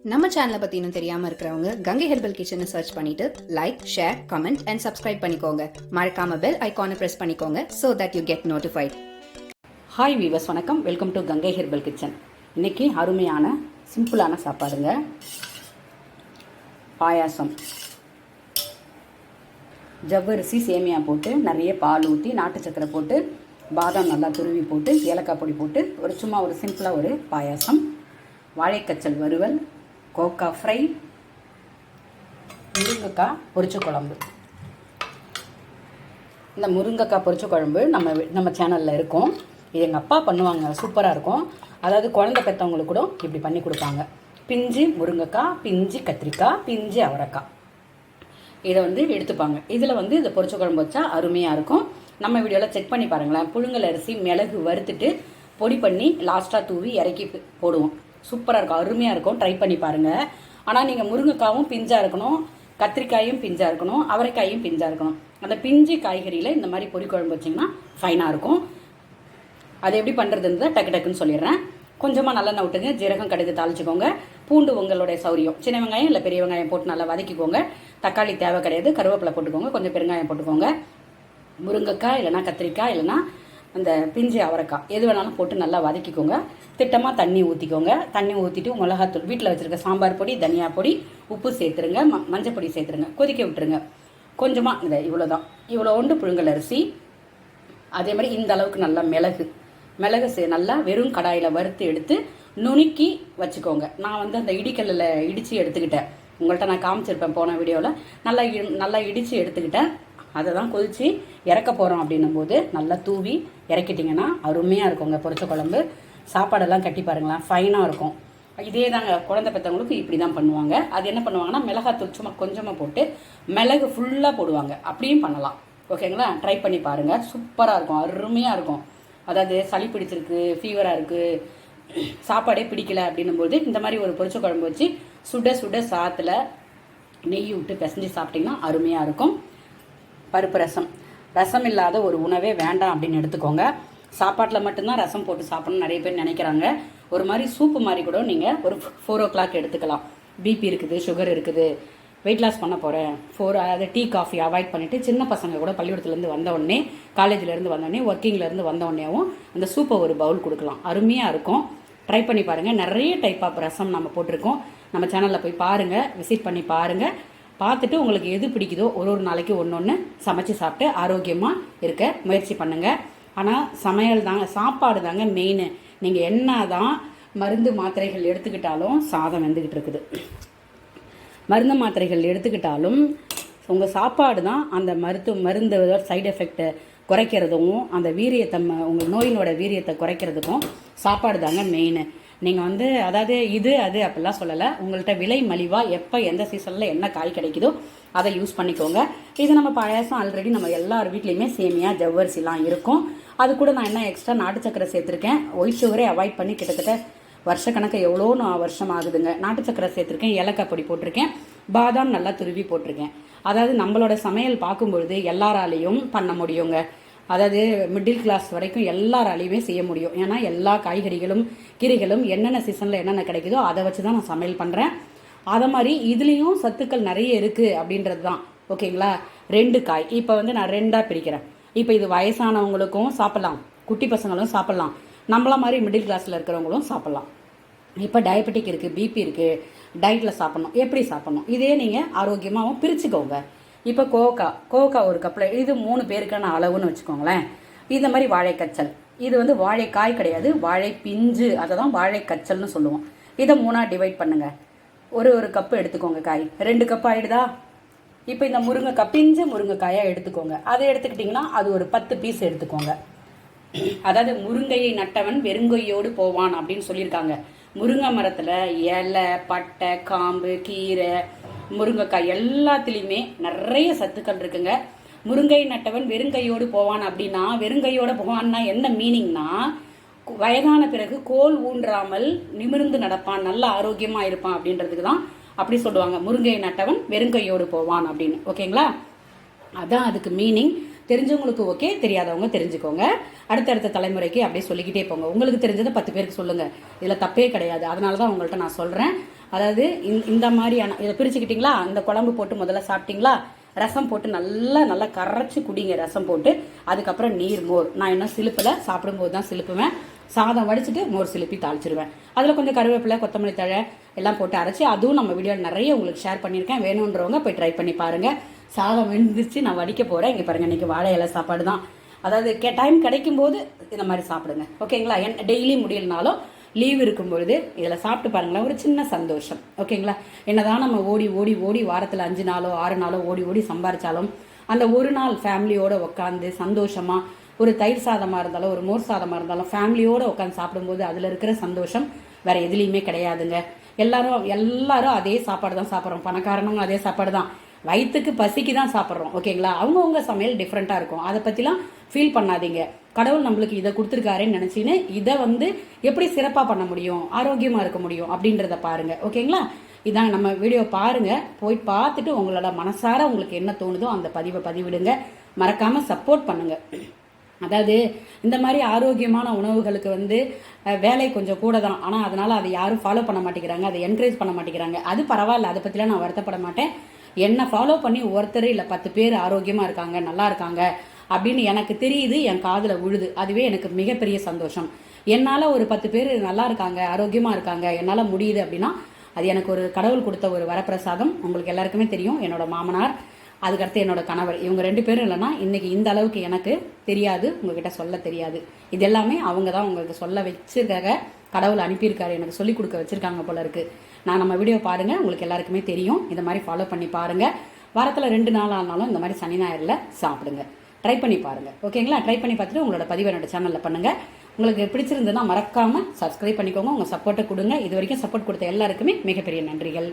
நம்ம சேனலை பற்றி இன்னும் தெரியாமல் இருக்கிறவங்க கங்கை ஹெர்பல் கிச்சனை சர்ச் பண்ணிட்டு like, share, comment and subscribe பண்ணிக்கோங்க. மறக்காம பெல் ஐக்கானை ப்ரெஸ் பண்ணிக்கோங்க so that you get notified. Hi viewers, வணக்கம். Welcome to Ganga herbal kitchen. இன்றைக்கி அருமையான சிம்பிளான சாப்பாடுங்க. பாயாசம். ஜவ்வரிசி சேமியா போட்டு நிறைய பால் ஊற்றி நாட்டு சக்கரை போட்டு பாதாம் நல்லா துருவி போட்டு ஏலக்காய் பொடி போட்டு சும்மா சிம்பிளாக ஒரு பாயாசம். வாழைக்கச்சல் வறுவல், கோக்கா ஃப்ரை, முருங்கைக்காய் பொரிச்ச குழம்பு. இந்த முருங்கைக்காய் பொரிச்ச குழம்பு நம்ம சேனலில் இருக்கும். இது எங்கள் அப்பா பண்ணுவாங்க, சூப்பராக இருக்கும். அதாவது குழந்தை பெற்றவங்களுக்கு கூட இப்படி பண்ணி கொடுப்பாங்க. பிஞ்சு முருங்கைக்காய், பிஞ்சு கத்திரிக்காய், பிஞ்சு அவரைக்காய் இதை எடுத்துப்பாங்க. இதில் இந்த பொரிச்ச குழம்பு வச்சா அருமையாக இருக்கும். நம்ம வீடியோவில் செக் பண்ணி பாருங்களேன். புழுங்கல் அரிசி மிளகு வறுத்துட்டு பொடி பண்ணி லாஸ்ட்டாக தூவி இறக்கி போடுவோம். சூப்பராக இருக்கும், அருமையாக இருக்கும். ட்ரை பண்ணி பாருங்கள். ஆனால் நீங்கள் முருங்கைக்காவும் பிஞ்சாக இருக்கணும், கத்திரிக்காயும் பிஞ்சாக இருக்கணும், அவரைக்காயும் பிஞ்சாக இருக்கணும். அந்த பிஞ்சு காய்கறியில் இந்த மாதிரி பொடி குழம்பு வச்சிங்கன்னா ஃபைனாக இருக்கும். அது எப்படி பண்ணுறதுன்னு தான் டக்குன்னு சொல்லிடுறேன். கொஞ்சமாக நல்லெண்ணெய் விட்டுங்க, ஜீரகம் கடுகு தாளிச்சிக்கோங்க. பூண்டு உங்களுடைய சௌரியம், சின்ன வெங்காயம் இல்லை பெரிய வெங்காயம் போட்டு நல்லா வதக்கிக்கோங்க. தக்காளி தேவை கிடையாது, கருவேப்பிலை போட்டுக்கோங்க, கொஞ்சம் பெருங்காயம் போட்டுக்கோங்க. முருங்கைக்காய் இல்லைனா கத்திரிக்காய் இல்லைனா அந்த பிஞ்சு அவரைக்காய் எது வேணாலும் போட்டு நல்லா வதக்கிக்கோங்க. திட்டமாக தண்ணி ஊற்றிக்கோங்க. தண்ணி ஊற்றிட்டு மிளகாத்தூள், வீட்டில் வச்சுருக்க சாம்பார் பொடி, தனியா பொடி, உப்பு சேர்த்துருங்க, மஞ்சள் பொடி சேர்த்துருங்க, கொதிக்க விட்டுருங்க. கொஞ்சமாக இவ்வளோதான். இவ்வளோ உண்டு புழுங்கல் அரிசி. அதே மாதிரி இந்த அளவுக்கு நல்லா மிளகு நல்லா வெறும் கடாயில் வறுத்து எடுத்து நுணுக்கி வச்சுக்கோங்க. நான் அந்த இடிக்கல்லில் இடித்து எடுத்துக்கிட்டேன். உங்கள்கிட்ட நான் காமிச்சிருப்பேன் போன வீடியோவில். நல்லா இடித்து எடுத்துக்கிட்டேன். அதை தான் கொதித்து இறக்க போகிறோம். அப்படின்னும் போது நல்லா தூவி இறக்கிட்டிங்கன்னா அருமையாக இருக்குங்க பொரிச்ச குழம்பு. சாப்பாடெல்லாம் கட்டி பாருங்களேன், ஃபைனாக இருக்கும். இதே தாங்க குழந்தை பெற்றவங்களுக்கு இப்படி தான் பண்ணுவாங்க. அது என்ன பண்ணுவாங்கன்னா மிளகாத்தூள் சும்மா கொஞ்சமாக போட்டு மிளகு ஃபுல்லாக போடுவாங்க. அப்படியும் பண்ணலாம். ஓகேங்களா? ட்ரை பண்ணி பாருங்கள், சூப்பராக இருக்கும், அருமையாக இருக்கும். அதாவது சளி பிடிச்சிருக்கு, ஃபீவராக இருக்குது, சாப்பாடே பிடிக்கல அப்படின்னும்போது இந்த மாதிரி ஒரு பொரிச்ச குழம்பு வச்சு சுட சுட சாத்தில் நெய் விட்டு பிசைஞ்சு சாப்பிட்டிங்கன்னா அருமையாக இருக்கும். பருப்பு ரசம் இல்லாத ஒரு உணவே வேண்டாம் அப்படின்னு எடுத்துக்கோங்க. சாப்பாட்டில் மட்டும்தான் ரசம் போட்டு சாப்பிடணும்னு நிறைய பேர் நினைக்கிறாங்க. ஒரு மாதிரி சூப்பு மாதிரி கூட நீங்கள் ஒரு 4 o'clock எடுத்துக்கலாம். பிபி இருக்குது, சுகர் இருக்குது, வெயிட் லாஸ் பண்ண போகிறேன், அதாவது டீ காஃபி அவாய்ட் பண்ணிவிட்டு சின்ன பசங்க கூட பள்ளிக்கூடத்துலேருந்து வந்தவுடனே, காலேஜ்லேருந்து வந்தோடனே, ஒர்க்கிங்லேருந்து வந்தோடனேவும் அந்த சூப்பை ஒரு பவுல் கொடுக்கலாம். அருமையாக இருக்கும். ட்ரை பண்ணி பாருங்கள். நிறைய டைப் ஆஃப் ரசம் நம்ம போட்டிருக்கோம். நம்ம சேனலில் போய் பாருங்கள், விசிட் பண்ணி பாருங்கள். பார்த்துட்டு உங்களுக்கு எது பிடிக்குதோ ஒரு நாளைக்கு ஒன்று சமைச்சு சாப்பிட்டு ஆரோக்கியமாக இருக்க முயற்சி பண்ணுங்கள். ஆனால் சமையல் தாங்க, சாப்பாடு தாங்க மெயின். நீங்கள் என்ன தான் மருந்து மாத்திரைகள் எடுத்துக்கிட்டாலும் சாதம் வெந்துக்கிட்டு இருக்குது. மருந்து மாத்திரைகள் எடுத்துக்கிட்டாலும் உங்கள் சாப்பாடு தான் அந்த மருந்து சைடு எஃபெக்டை குறைக்கிறதும் அந்த வீரியத்தை, உங்கள் நோயினோட வீரியத்தை குறைக்கிறதுக்கும் சாப்பாடு தாங்க மெயின். நீங்கள் அதாவது இது அது அப்படிலாம் சொல்லலை. உங்கள்கிட்ட விலை மலிவாக எப்போ எந்த சீசனில் என்ன காய் கிடைக்குதோ அதை யூஸ் பண்ணிக்கோங்க. இது நம்ம பாயாசம் ஆல்ரெடி நம்ம எல்லார் வீட்லேயுமே சேமியா ஜவ்வரிசிலாம் இருக்கும். அது கூட நான் என்ன எக்ஸ்ட்ரா நாட்டு சக்கரை சேர்த்துருக்கேன். ஒயிட் சுகரே அவாய்ட் பண்ணி கிட்டத்தட்ட வருஷக்கணக்கு எவ்வளோ வருஷம் ஆகுதுங்க. நாட்டு சக்கரை சேர்த்துருக்கேன், ஏலக்காய் பொடி போட்டிருக்கேன், பாதாம் நல்லா துருவி போட்டிருக்கேன். அதாவது நம்மளோட சமையல் பார்க்கும்பொழுது எல்லாராலையும் பண்ண முடியுங்க. அதாவது மிடில் கிளாஸ் வரைக்கும் எல்லாராலையுமே செய்ய முடியும். ஏன்னா எல்லா காய்கறிகளும் கீரைகளும் என்னென்ன சீசனில் என்னென்ன கிடைக்குதோ அதை வச்சு தான் நான் சமையல் பண்ணுறேன். அதை மாதிரி இதுலேயும் சத்துக்கள் நிறைய இருக்குது அப்படின்றது தான். ஓகேங்களா? 2 காய் இப்போ நான் 2ஆக பிரிக்கிறேன். இப்போ இது வயசானவங்களுக்கும் சாப்பிட்லாம், குட்டி பசங்களும் சாப்பிட்லாம், நம்மள மாதிரி மிடில் கிளாஸில் இருக்கிறவங்களும் சாப்பிட்லாம். இப்போ டயபெட்டிக் இருக்குது, பிபி இருக்குது, டயட்டில் சாப்பிட்ணும், எப்படி சாப்பிட்ணும், இதே நீங்கள் ஆரோக்கியமாகவும் பிரிச்சுக்கோங்க. இப்போ கோவக்காய் ஒரு கப்பில், இது 3 பேருக்கான அளவுன்னு வச்சுக்கோங்களேன். இந்த மாதிரி வாழைக்கச்சல், இது வாழைக்காய் கிடையாது, வாழை பிஞ்சு, அதை தான் வாழைக்கச்சல்னு சொல்லுவோம். இதை 3ஆக டிவைட் பண்ணுங்கள். ஒரு கப்பு எடுத்துக்கோங்க காய். 2 கப் ஆகிடுதா? இப்போ இந்த முருங்கைக்காய், பிஞ்சு முருங்கைக்காயாக எடுத்துக்கோங்க. அதை எடுத்துக்கிட்டிங்கன்னா அது ஒரு 10 பீஸ் எடுத்துக்கோங்க. அதாவது முருங்கையை நட்டவன் வெறுங்கையோடு போவான் அப்படின்னு சொல்லியிருக்காங்க. முருங்கை மரத்தில் இலை, பட்டை, காம்பு, கீரை, முருங்கைக்காய் எல்லாத்துலேயுமே நிறைய சத்துக்கள் இருக்குங்க. முருங்கை நட்டவன் வெறுங்கையோடு போவான் அப்படின்னா, வெறுங்கையோடு போவான்னா என்ன மீனிங்னா, வயதான பிறகு கோல் ஊன்றாமல் நிமிர்ந்து நடப்பான், நல்ல ஆரோக்கியமாக இருப்பான் அப்படின்றதுக்கு தான் அப்படி சொல்லுவாங்க. முருங்கை நட்டவன் வெறுங்கையோடு போவான் அப்படின்னு. ஓகேங்களா? அதான் அதுக்கு மீனிங். தெரிஞ்சவங்களுக்கு ஓகே, தெரியாதவங்க தெரிஞ்சுக்கோங்க. அடுத்தடுத்த தலைமுறைக்கு அப்படியே சொல்லிக்கிட்டே போங்க. உங்களுக்கு தெரிஞ்சதை 10 பேருக்கு சொல்லுங்கள். இதில் தப்பே கிடையாது. அதனால தான் உங்கள்கிட்ட நான் சொல்கிறேன். அதாவது இந்த மாதிரியான இதை பிரிச்சுக்கிட்டிங்களா, இந்த குழம்பு போட்டு முதல்ல சாப்பிட்டீங்களா, ரசம் போட்டு நல்லா நல்லா கரைச்சி குடிங்க ரசம் போட்டு. அதுக்கப்புறம் நீர் மோர். நான் இன்னும் சிலுப்பில் சாப்பிடும்போது தான் சிலுப்புவேன். சாதம் வடிச்சிட்டு மோர் சிலுப்பி தாளிச்சிருவேன். அதில் கொஞ்சம் கருவேப்பிலை கொத்தமல்லி தழை எல்லாம் போட்டு அரைச்சி, அதுவும் நம்ம வீடியோவில் நிறைய உங்களுக்கு ஷேர் பண்ணியிருக்கேன். வேணுன்றவங்க போய் ட்ரை பண்ணி பாருங்கள். சாதம் வெந்துச்சு, நான் வடிக்க போகிறேன். இங்கே பாருங்கள், இன்றைக்கி வாழை இலை சாப்பாடு தான். அதாவது டைம் கிடைக்கும் போது இந்த மாதிரி சாப்பிடுங்க, ஓகேங்களா. டெய்லி முடியலனாலும் லீவ் இருக்கும் பொழுது இதில் சாப்பிட்டு பாருங்களேன், ஒரு சின்ன சந்தோஷம், ஓகேங்களா. என்னதான் நம்ம ஓடி ஓடி ஓடி வாரத்தில் 5 நாளோ 6 நாளோ ஓடி ஓடி சம்பாரிச்சாலும் அந்த ஒரு நாள் ஃபேமிலியோடு உட்காந்து சந்தோஷமாக ஒரு தயிர் சாதமாக இருந்தாலும் ஒரு மோர் சாதமாக இருந்தாலும் ஃபேமிலியோடு உட்காந்து சாப்பிடும்போது அதில் இருக்கிற சந்தோஷம் வேறு எதுலேயுமே கிடையாதுங்க. எல்லாரும் அதே சாப்பாடு தான் சாப்பிட்றோம். பணக்காரனுங்க அதே சாப்பாடு தான், வயிற்றுக்கு பசிக்கு தான் சாப்பிட்றோம், ஓகேங்களா. அவங்கவுங்க சமையல் டிஃப்ரெண்ட்டாக இருக்கும். அதை பற்றிலாம் ஃபீல் பண்ணாதீங்க. கடவுள் நம்மளுக்கு இதை கொடுத்துருக்காருன்னு நினச்சின்னு இதை எப்படி சிறப்பாக பண்ண முடியும், ஆரோக்கியமாக இருக்க முடியும் அப்படின்றத பாருங்கள், ஓகேங்களா. இதான் நம்ம வீடியோ பாருங்கள், போய் பார்த்துட்டு உங்களோட மனசார உங்களுக்கு என்ன தோணுதோ அந்த பதிவை பதிவிடுங்க. மறக்காமல் சப்போர்ட் பண்ணுங்கள். அதாவது இந்த மாதிரி ஆரோக்கியமான உணவுகளுக்கு வேலை கொஞ்சம் கூட தான், ஆனால் அதனால் அதை யாரும் ஃபாலோ பண்ண மாட்டேங்கிறாங்க, அதை என்கரேஜ் பண்ண மாட்டேங்கிறாங்க. அது பரவாயில்ல, அதை பற்றிலாம் நான் வருத்தப்பட மாட்டேன். என்னை ஃபாலோ பண்ணி ஒருத்தர் இல்லை 10 பேர் ஆரோக்கியமாக இருக்காங்க, நல்லா இருக்காங்க அப்படின்னு எனக்கு தெரியுது, என் காதில் விழுது. அதுவே எனக்கு மிகப்பெரிய சந்தோஷம். என்னால் ஒரு 10 பேர் நல்லா இருக்காங்க, ஆரோக்கியமாக இருக்காங்க, என்னால் முடியுது அப்படின்னா அது எனக்கு ஒரு கடவுள் கொடுத்த ஒரு வரப்பிரசாதம். உங்களுக்கு எல்லாருக்குமே தெரியும், என்னோட மாமனார், அதுக்கடுத்து என்னோட கணவர், இவங்க 2 பேரும் இல்லைன்னா இன்றைக்கி இந்த அளவுக்கு எனக்கு தெரியாது, உங்ககிட்ட சொல்ல தெரியாது. இது எல்லாமே அவங்க தான் உங்களுக்கு சொல்ல வச்சிருக்காங்க, கடவுள் அனுப்பியிருக்காரு, எனக்கு சொல்லிக் கொடுக்க வச்சுருக்காங்க போல இருக்குது. நம்ம வீடியோ பாருங்கள், உங்களுக்கு எல்லாருக்குமே தெரியும். இந்த மாதிரி ஃபாலோ பண்ணி பாருங்கள். வாரத்தில் 2 நாள் ஆனாலும் இந்த மாதிரி சனி ஞாயிறில் சாப்பிடுங்க. ட்ரை பண்ணி பாருங்கள், ஓகேங்களா. ட்ரை பண்ணி பார்த்துட்டு உங்களோட பதிவை என்னோட சேனலில் பண்ணுங்கள். உங்களுக்கு பிடிச்சிருந்ததுன்னா மறக்காமல் சப்ஸ்கிரைப் பண்ணிக்கோங்க. உங்கள் சப்போர்ட்டை கொடுங்க. இது வரைக்கும் சப்போர்ட் கொடுத்த எல்லாருக்குமே மிகப்பெரிய நன்றிகள்.